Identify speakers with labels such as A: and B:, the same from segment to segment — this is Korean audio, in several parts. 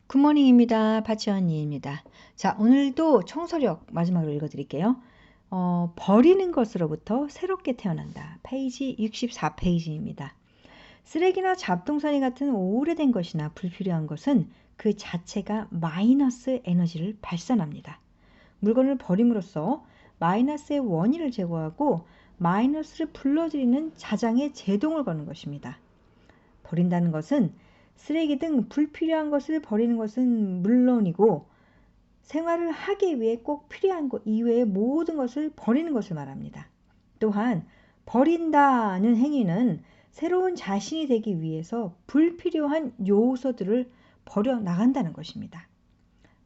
A: 굿모닝입니다. 파치언니입니다. 자, 오늘도 청소력 마지막으로 읽어드릴게요. 버리는 것으로부터 새롭게 태어난다. 페이지 64페이지입니다. 쓰레기나 잡동사니 같은 오래된 것이나 불필요한 것은 그 자체가 마이너스 에너지를 발산합니다. 물건을 버림으로써 마이너스의 원인을 제거하고 마이너스를 불러들이는 자장의 제동을 거는 것입니다. 버린다는 것은 쓰레기 등 불필요한 것을 버리는 것은 물론이고 생활을 하기 위해 꼭 필요한 것 이외의 모든 것을 버리는 것을 말합니다. 또한 버린다는 행위는 새로운 자신이 되기 위해서 불필요한 요소들을 버려 나간다는 것입니다.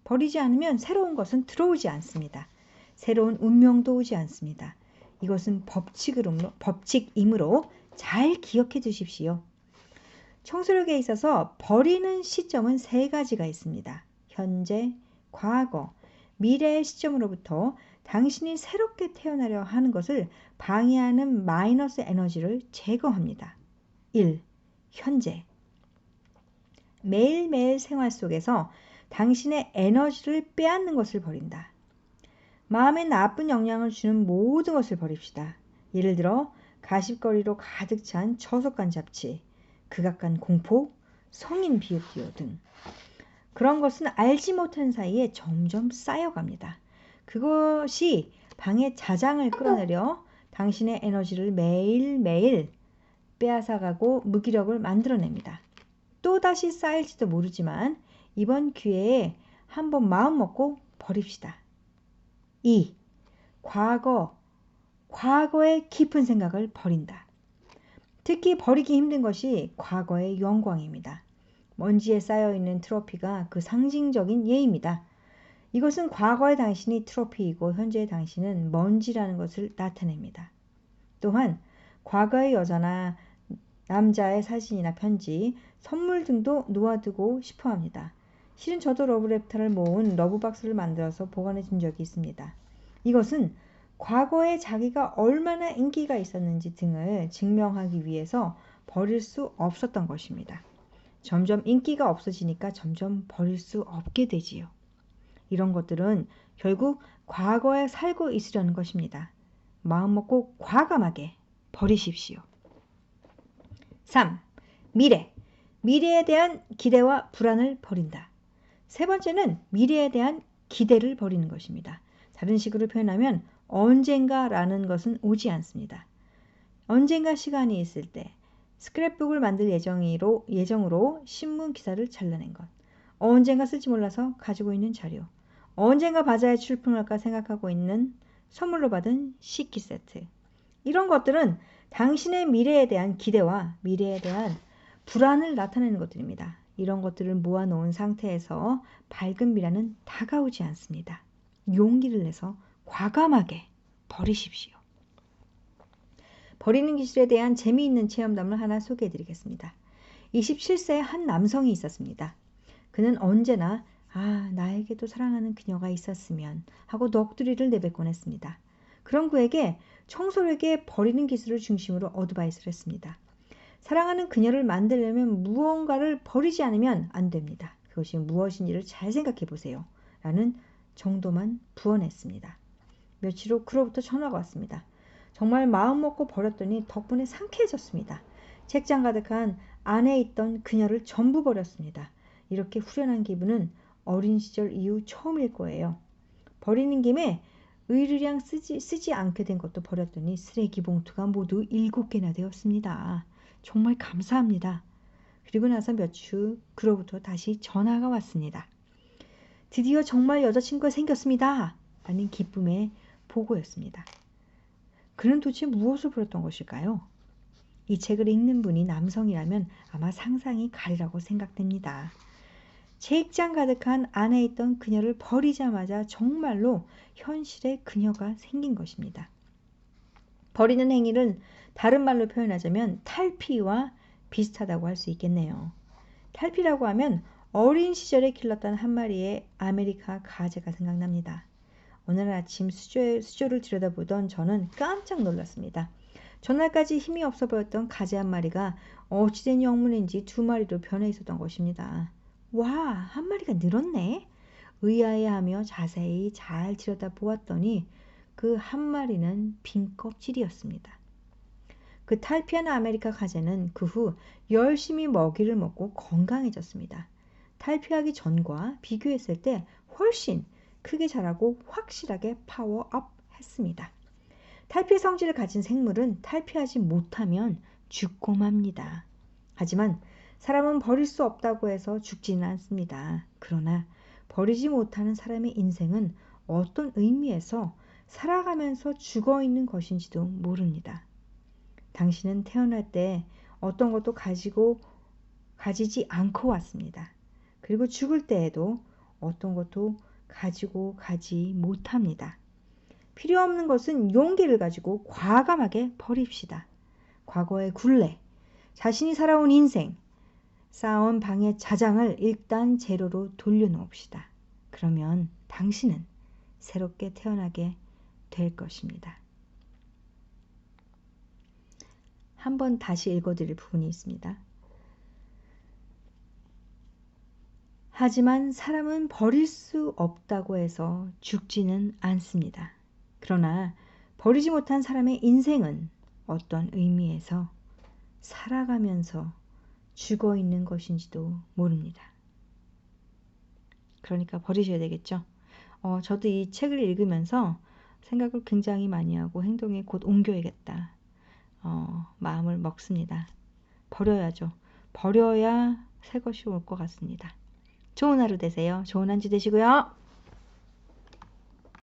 A: 버리지 않으면 새로운 것은 들어오지 않습니다. 새로운 운명도 오지 않습니다. 이것은 법칙이므로 잘 기억해 두십시오. 청소력에 있어서 버리는 시점은 세 가지가 있습니다. 현재, 과거, 미래의 시점으로부터 당신이 새롭게 태어나려 하는 것을 방해하는 마이너스 에너지를 제거합니다. 1. 현재. 매일매일 생활 속에서 당신의 에너지를 빼앗는 것을 버린다. 마음에 나쁜 영향을 주는 모든 것을 버립시다. 예를 들어 가십거리로 가득 찬 저속한 잡지, 극악한 공포, 성인 비읍기호 등 그런 것은 알지 못한 사이에 점점 쌓여갑니다. 그것이 방의 자장을 끌어내려 당신의 에너지를 매일매일 빼앗아가고 무기력을 만들어냅니다. 또다시 쌓일지도 모르지만 이번 기회에 한번 마음 먹고 버립시다. 2. 과거의 깊은 생각을 버린다. 특히 버리기 힘든 것이 과거의 영광입니다. 먼지에 쌓여있는 트로피가 그 상징적인 예입니다. 이것은 과거의 당신이 트로피이고 현재의 당신은 먼지라는 것을 나타냅니다. 또한 과거의 여자나 남자의 사진이나 편지, 선물 등도 놓아두고 싶어 합니다. 실은 저도 러브레터를 모은 러브박스를 만들어서 보관해 준 적이 있습니다. 이것은 과거에 자기가 얼마나 인기가 있었는지 등을 증명하기 위해서 버릴 수 없었던 것입니다. 점점 인기가 없어지니까 점점 버릴 수 없게 되지요. 이런 것들은 결국 과거에 살고 있으려는 것입니다. 마음 먹고 과감하게 버리십시오. 3. 미래에 대한 기대와 불안을 버린다. 세 번째는 미래에 대한 기대를 버리는 것입니다. 다른 식으로 표현하면 언젠가라는 것은 오지 않습니다. 언젠가 시간이 있을 때 스크랩북을 만들 예정으로 신문 기사를 잘라낸 것, 언젠가 쓸지 몰라서 가지고 있는 자료, 언젠가 바자회 출품할까 생각하고 있는 선물로 받은 식기 세트. 이런 것들은 당신의 미래에 대한 기대와 미래에 대한 불안을 나타내는 것들입니다. 이런 것들을 모아놓은 상태에서 밝은 미래는 다가오지 않습니다. 용기를 내서 과감하게 버리십시오. 버리는 기술에 대한 재미있는 체험담을 하나 소개해드리겠습니다. 27세의 한 남성이 있었습니다. 그는 언제나 나에게도 사랑하는 그녀가 있었으면 하고 넋두리를 내뱉곤 했습니다. 그런 그에게 청소력의 버리는 기술을 중심으로 어드바이스를 했습니다. 사랑하는 그녀를 만들려면 무언가를 버리지 않으면 안 됩니다. 그것이 무엇인지를 잘 생각해 보세요. 라는 정도만 부언했습니다. 며칠 후 그로부터 전화가 왔습니다. 정말 마음 먹고 버렸더니 덕분에 상쾌해졌습니다. 책장 가득한 안에 있던 그녀를 전부 버렸습니다. 이렇게 후련한 기분은 어린 시절 이후 처음일 거예요. 버리는 김에 의류량 쓰지 않게 된 것도 버렸더니 쓰레기 봉투가 모두 7개나 되었습니다. 정말 감사합니다. 그리고 나서 며칠 후 그로부터 다시 전화가 왔습니다. 드디어 정말 여자친구가 생겼습니다. 라는 기쁨의 보고였습니다. 그는 도대체 무엇을 버렸던 것일까요? 이 책을 읽는 분이 남성이라면 아마 상상이 가리라고 생각됩니다. 책장 가득한 안에 있던 그녀를 버리자마자 정말로 현실의 그녀가 생긴 것입니다. 버리는 행위를 다른 말로 표현하자면 탈피와 비슷하다고 할 수 있겠네요. 탈피라고 하면 어린 시절에 길렀던 한 마리의 아메리카 가재가 생각납니다. 오늘 아침 수조를 들여다보던 저는 깜짝 놀랐습니다. 전날까지 힘이 없어 보였던 가재 한 마리가 어찌된 영문인지 2마리로 변해 있었던 것입니다. 와, 한 마리가 늘었네. 의아해하며 자세히 잘 들여다보았더니 그 한 마리는 빈 껍질이었습니다. 그 탈피한 아메리카 가재는 그 후 열심히 먹이를 먹고 건강해졌습니다. 탈피하기 전과 비교했을 때 훨씬 크게 자라고 확실하게 파워업 했습니다. 탈피의 성질을 가진 생물은 탈피하지 못하면 죽고 맙니다. 하지만 사람은 버릴 수 없다고 해서 죽지는 않습니다. 그러나 버리지 못하는 사람의 인생은 어떤 의미에서 살아가면서 죽어 있는 것인지도 모릅니다. 당신은 태어날 때 어떤 것도 가지지 않고 왔습니다. 그리고 죽을 때에도 어떤 것도 가지고 가지 못합니다. 필요 없는 것은 용기를 가지고 과감하게 버립시다. 과거의 굴레, 자신이 살아온 인생, 쌓아온 방의 자장을 일단 제로로 돌려놓읍시다. 그러면 당신은 새롭게 태어나게 될 것입니다. 한번 다시 읽어드릴 부분이 있습니다. 하지만 사람은 버릴 수 없다고 해서 죽지는 않습니다. 그러나 버리지 못한 사람의 인생은 어떤 의미에서 살아가면서 죽어 있는 것인지도 모릅니다. 그러니까 버리셔야 되겠죠. 저도 이 책을 읽으면서 생각을 굉장히 많이 하고 행동에 곧 옮겨야겠다. 마음을 먹습니다. 버려야죠. 버려야 새 것이 올 것 같습니다. 좋은 하루 되세요. 좋은 한 주 되시고요.